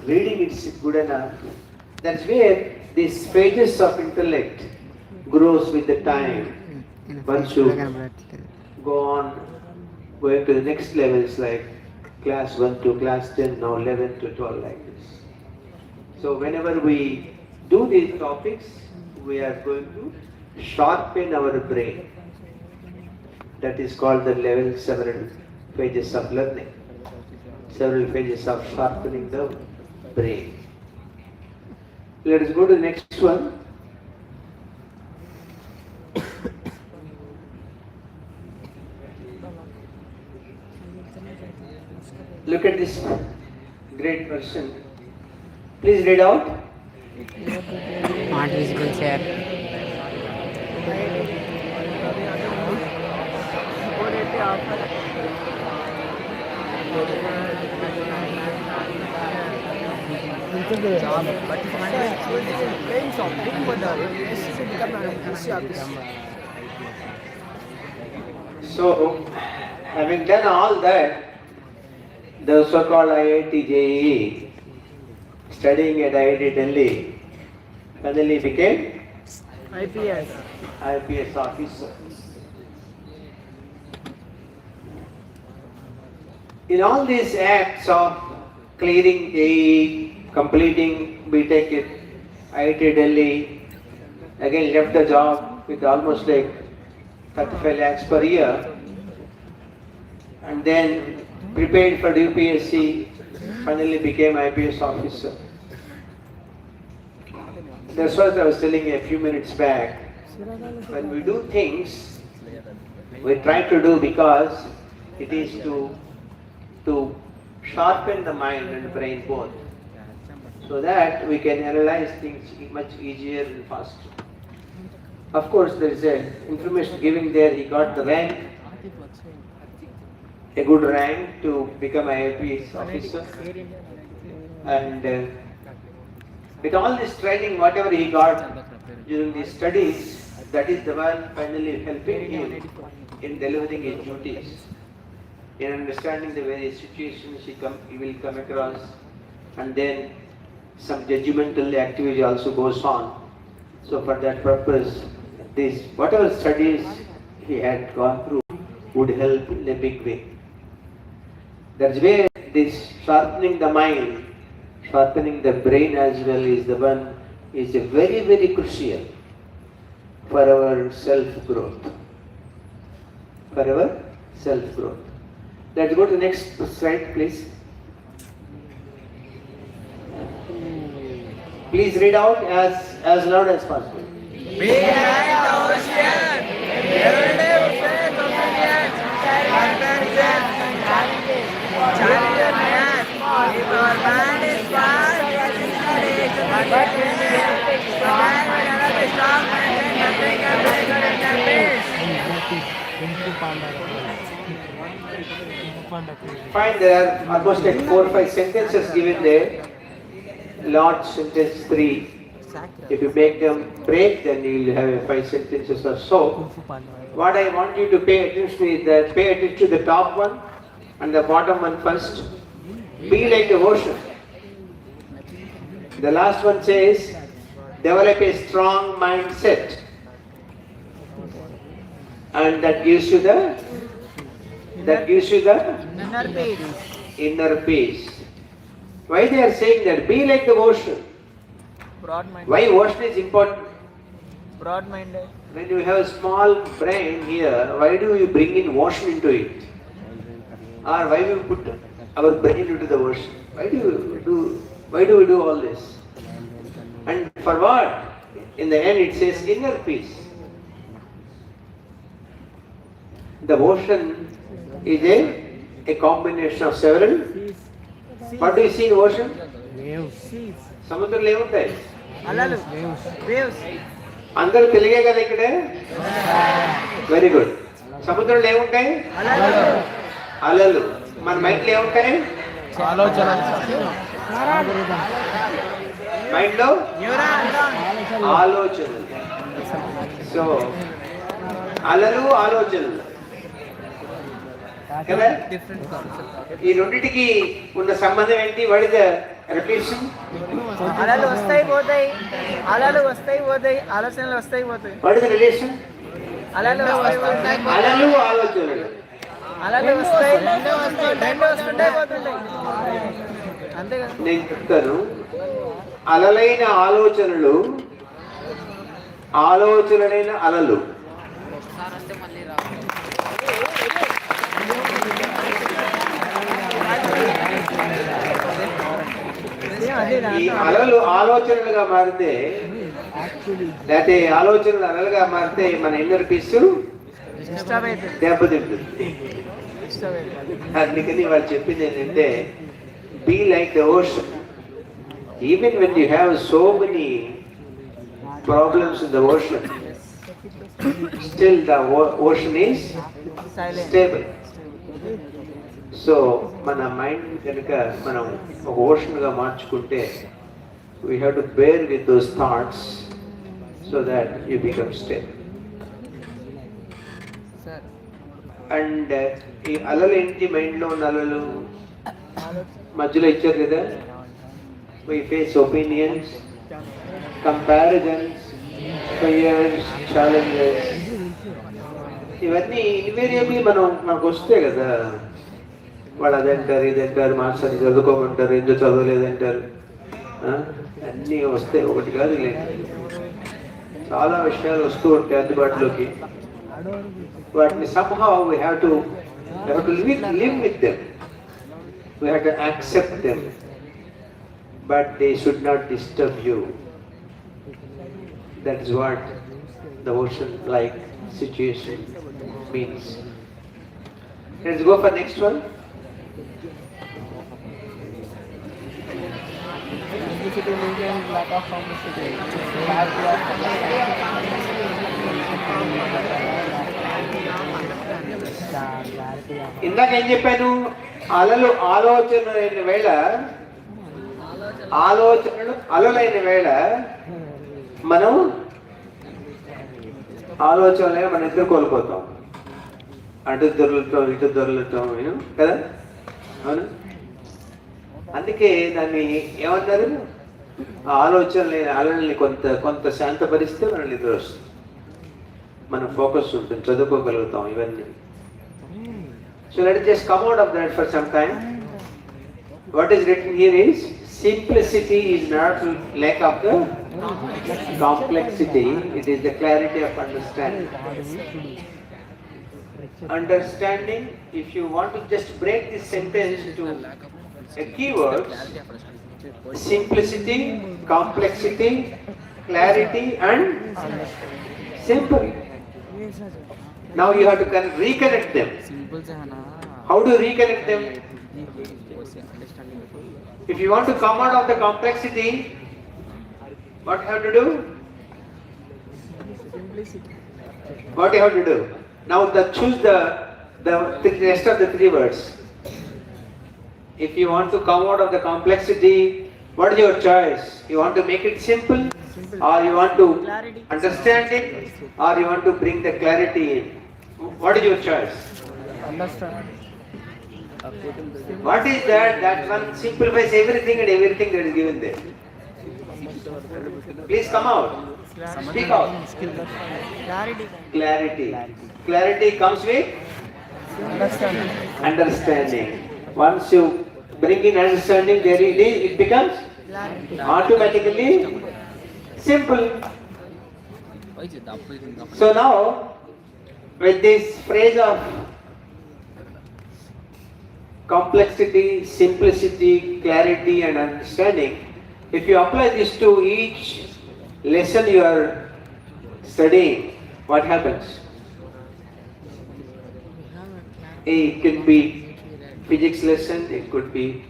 reading it's good enough. That's where these phases of intellect grows with the time. One should go on going to the next levels like class 1 to class 10, now 11 to 12 like this. So whenever we do these topics, we are going to sharpen our brain. That is called the level several phases of learning. Several phases of sharpening the brain. Let us go to the next one. Look at this great person. Please read out. Not visible, sir. So, having done all that, the so-called IIT JEE, studying at IIT Delhi, finally became IPS officer. In all these acts of clearing JEE, completing BTech at IIT Delhi, again left the job with almost like 35 lakhs per year, and then prepared for UPSC, finally became IPS officer. That's what I was telling you a few minutes back. When we do things, we try to do because it is to sharpen the mind and brain both, so that we can analyze things much easier and faster. Of course, there is a information giving there. He got the rank, a good rank to become an IPS officer, and with all this training, whatever he got during these studies, that is the one finally helping him in delivering his duties, in understanding the various situations he will come across, and then some judgmental activity also goes on. So for that purpose, this whatever studies he had gone through would help in a big way. That's where this sharpening the mind, sharpening the brain as well is the one is a very, very crucial for our self-growth. For our self-growth. Let's go to the next slide, please. Please read out as loud as possible. Be like the ocean, everyday faith of millions, adventures and challenges. Challenge your hands. If our mind is fast, but we will stand and never be strong and nothing can break our inner peace. Fine, there are almost like 4 or 5 sentences given there. Large sentence 3. If you make them break, then you will have 5 sentences or so. What I want you to pay attention to is that pay attention to the top one and the bottom one first. Be like the ocean. The last one says, develop a strong mindset. And that gives you the inner peace. Why they are saying that? Be like the ocean. Broad-minded. Why ocean is important? Broad-minded. When you have a small brain here, why do you bring in ocean into it? Or why do you put our brain into the ocean? Why do we do all this? And for what? In the end it says inner peace. The ocean is a combination of several. What do you see in ocean? సముద్రంలో ఏముంటాయి? అలలు. Waves. అందరూ తెలుగే కదా ఇక్కడ? Very good. సముద్రంలో ఏముంటాయి? అలలు. మన మైండ్లో ఏముంటాయి? మైండ్లో ఆలోచనలు. సో అలలు ఆలోచనలు. కదా? ఈ రెండింటికి ఉన్న సంబంధం ఏంటి? What is the relation? అలలు వస్తాయి పోతాయి, అలలు వస్తాయి పోతాయి, ఆలోచనలు వస్తాయి పోతాయి. What is the relation? అలలు వస్తాయి పోతాయి, అలలు ఆలోచనలు. అలలు వస్తాయి రెండు వస్తుంటాయి పోతుంటాయి, అంతే కదా. నేను చెప్తాను, అలలైన ఆలోచనలు, ఆలోచనలైన అలలు. ఈ అలలు ఆలోచనలుగా మారితే, లేకపోతే ఆలోచనలు అలలుగా మారితే మన ఇన్నర్ పీస్ దెబ్బతింటుంది. అందుకని వాళ్ళు చెప్పింది ఏంటంటే, be like the ocean. Even when you have so many problems in the ocean, still the ocean is stable. So మన మైండ్ కనుక మనం ఒక ఓషన్ గా మార్చుకుంటే, we have to bear with those thoughts so that you become stable. And ఈ అలలు ఏంటి? Mind లో ఉన్న అలలు మధ్యలో ఇచ్చారు కదా. We face opinions, comparisons, fears, challenges. ఇవన్నీ ఇన్వేరియబుల్లీ మనకు వస్తాయి కదా. వాళ్ళు అదంటారు, ఇదంటారు, మార్క్స్ అని చదువుకోమంటారు, ఎందుకు చదవలేదంటారు, అన్నీ వస్తాయి. ఒకటి కాదు, లేదు, చాలా విషయాలు వస్తూ ఉంటాయి అందుబాటులోకి. వాటిని somehow we have to live with them. We have to accept them, but they should not disturb you. That is what the ocean-like situation means. Let's go for next one. ఇందాక ఏం చెప్పాను? అలలు ఆలోచనలైన వేళ, ఆలోచనలు అలలైన వేళ మనం ఆలోచనలే మన ఇద్దరు కోల్పోతాం. అటు దొరలటం, ఇటు దొరలటం, కదా, అవును. అందుకే దాన్ని ఏమన్నారు? ఆలోచనలే అలల్ని కొంత శాంతపరిస్తే మన నిద్ర వస్తుంది, మన ఫోకస్ ఉంటుంది, చదువుకోగలుగుతాం ఇవన్నీ. So let us just come out of that for some time. What is written here is, simplicity is not lack of the complexity, it is the clarity of understanding. Understanding, if you want to just break this sentence to a keyword, simplicity, complexity, clarity and simple. Now you have to reconnect them. How do you reconnect them? If you want to come out of the complexity, what you have to do? What you have to do? Now choose the rest of the three words. If you want to come out of the complexity, what is your choice? You want to make it simple, or you want to understand it, or you want to bring the clarity in? What is your choice? Understand. What is that? That one simplifies everything and everything that is given there. Please come out. Speak out. Clarity. Clarity comes with understanding. Once you bring in understanding, it becomes automatically simple. So now, with this phrase of complexity, simplicity, clarity and understanding, if you apply this to each lesson you are studying, what happens? It could be physics lesson, it could be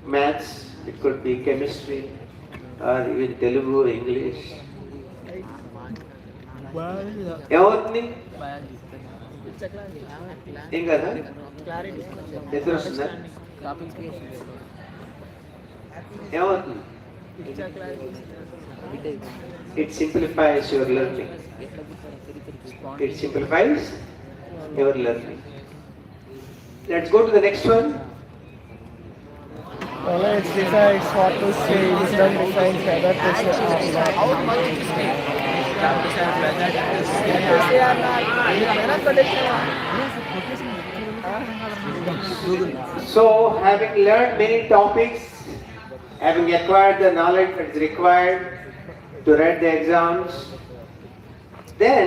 maths, it could be chemistry, or even Telugu, English. ఏమవుతుంది? ఏం కదా? నిద్ర వస్తుందా? ఏమవుతుంది? It simplifies your learning. It simplifies your learning. Let's go to the next one. Knowledge decides what to say, wisdom decides whether to say or not. So, having learned many topics, having acquired the knowledge that is required to write the exams, then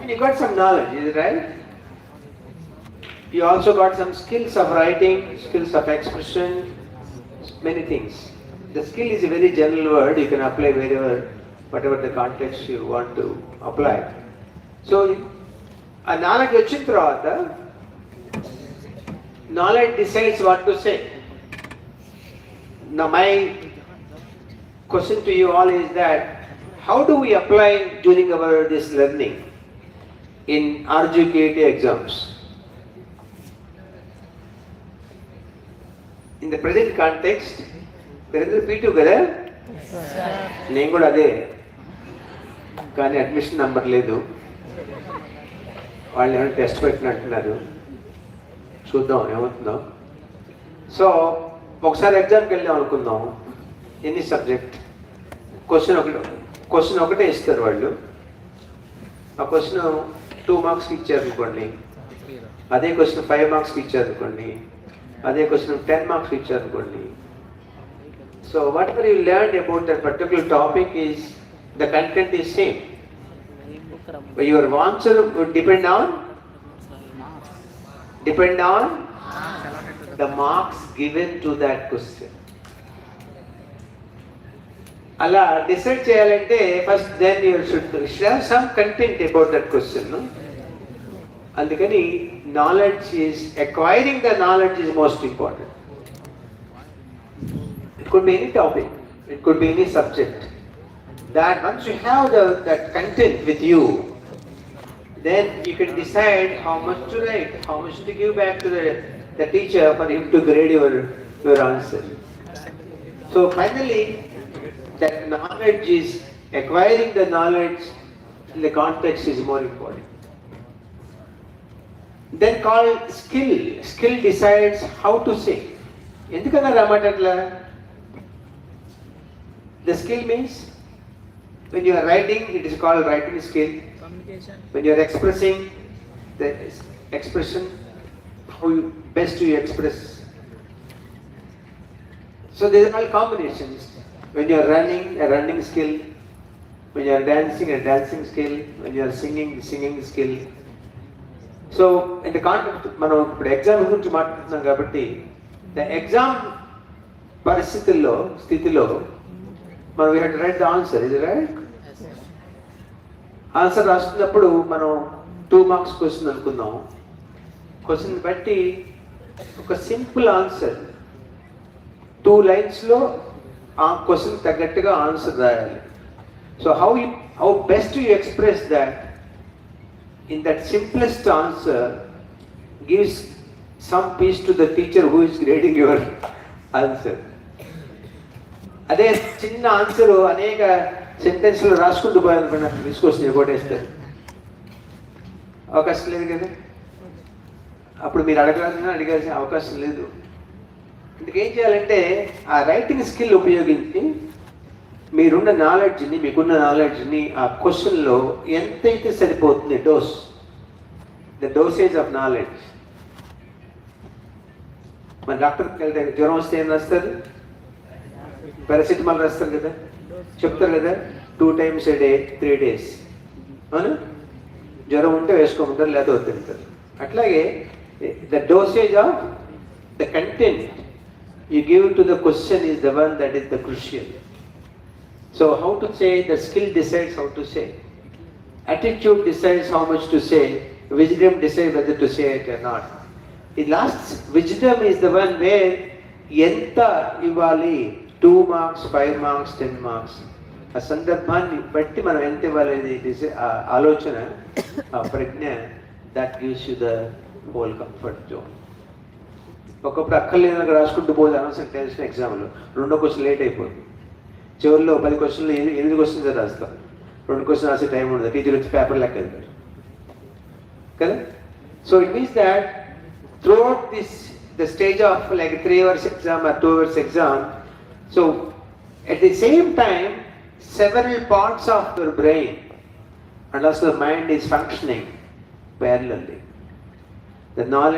you got some knowledge, is it right? You also got some skills of writing, skills of expression, many things. The skill is a very general word, you can apply wherever, whatever the context you want to apply. So, a knowledge వచ్చిన తర్వాత knowledge decides what to say. Now my question to you all is that how do we apply during our this learning in Rgukt exams? In the present context, there is a P2 కదా, నేను కూడా అదే, కానీ admission number లేదు, వాళ్ళు ఏమైనా test పెట్టినట్టున్నారు, చూద్దాం ఏమవుతుందో. సో ఒకసారి ఎగ్జామ్కి వెళ్ళాం అనుకుందాం, ఎన్ని సబ్జెక్ట్ క్వశ్చన్ ఒకటే ఇస్తారు వాళ్ళు, ఆ క్వశ్చన్ 2 మార్క్స్కి ఇచ్చారు అనుకోండి, అదే క్వశ్చన్ 5 మార్క్స్కి ఇచ్చారు అనుకోండి, అదే క్వశ్చన్ 10 మార్క్స్కి ఇచ్చారు అనుకోండి. So what ever you learn about that particular topic is the content is same. Your answer would depend on the marks given to that question. అలా డిసైడ్ చేయాలంటే first then you should have some content about that question. అందుకని knowledge is acquiring the knowledge is most important. It could be any topic, it could be any subject. That once you have that content with you, then you can decide how much to write, how much to give back to the teacher for him to grade your answer. So finally, that knowledge is acquiring the knowledge in the context is more important. Then called skill. Skill decides how to say. Endukana ramatatla? The skill means when you are writing, it is called writing skill. Communication. When you are expressing, the expression, how you best you express. So these are all combinations. When you are running, a running skill. When you are dancing, a dancing skill. When you are singing, the singing skill. So in the context, మనం ఇప్పుడు exam గురించి మాట్లాడుతున్నాం కాబట్టి the exam స్థితిలో మనం we have to write the answer, is it right? Answer రాస్తున్నప్పుడు మనం 2 marks question అనుకుందాం. క్వశ్చన్ బట్టి ఒక సింపుల్ ఆన్సర్ 2 లైన్స్లో ఆ క్వశ్చన్ తగ్గట్టుగా ఆన్సర్ రాయాలి. So how best you express that in that simplest answer gives some piece to the teacher who is grading your answer. అదే చిన్న ఆన్సర్ అనేక సెంటెన్స్లో రాసుకుంటూ పోయాలనుకున్నా తీసుకొచ్చి కొట్టేస్తారు, అవకాశం లేదు కదా. అప్పుడు మీరు అడగాల్సిన అవకాశం లేదు. ఇందుకేం చేయాలంటే ఆ రైటింగ్ స్కిల్ ఉపయోగించి మీకున్న నాలెడ్జ్ని ఆ క్వశ్చన్లో ఎంతైతే సరిపోతుంది ద డోసేజ్ ఆఫ్ నాలెడ్జ్. మన డాక్టర్కి వెళ్తే జ్వరం వస్తే ఏం రాస్తారు? పారాసిటమాల్ రాస్తారు కదా, చెప్తారు కదా 2 times a day 3 days. అవునా? జ్వరం ఉంటే వేసుకోమంటారు, లేదా వద్దంటారు. అట్లాగే the dosage of the content you give to the question is the one that is the crucial. So how to say, the skill decides how to say. Attitude decides how much to say. Wisdom decides whether to say it or not. The last wisdom is the one where enta ivali 2 marks, 5 marks, 10 marks. ఆ సందర్భాన్ని బట్టి మనం ఎంత ఇవ్వాలనేది ఆలోచన, ఆ ప్రజ్ఞ, that gives you the whole comfort zone. ఒకప్పుడు అక్కర్లేదని రాసుకుంటూ పోతే అనవసరం టెన్షన్. ఎగ్జామ్లో 2వ క్వశ్చన్ లేట్ అయిపోతుంది. చివరిలో 10 క్వశ్చన్లు 8 క్వశ్చన్స్ రాస్తాం. 2 క్వశ్చన్ రాసే టైం ఉండదు, టీచర్ వచ్చి పేపర్ లెక్క వెళ్తారు కదా. So it means that throughout this, the stage of like a 3 hours exam or 2 hours exam, so at the same time, several parts of your brain and also the mind is functioning parallelly. The knowledge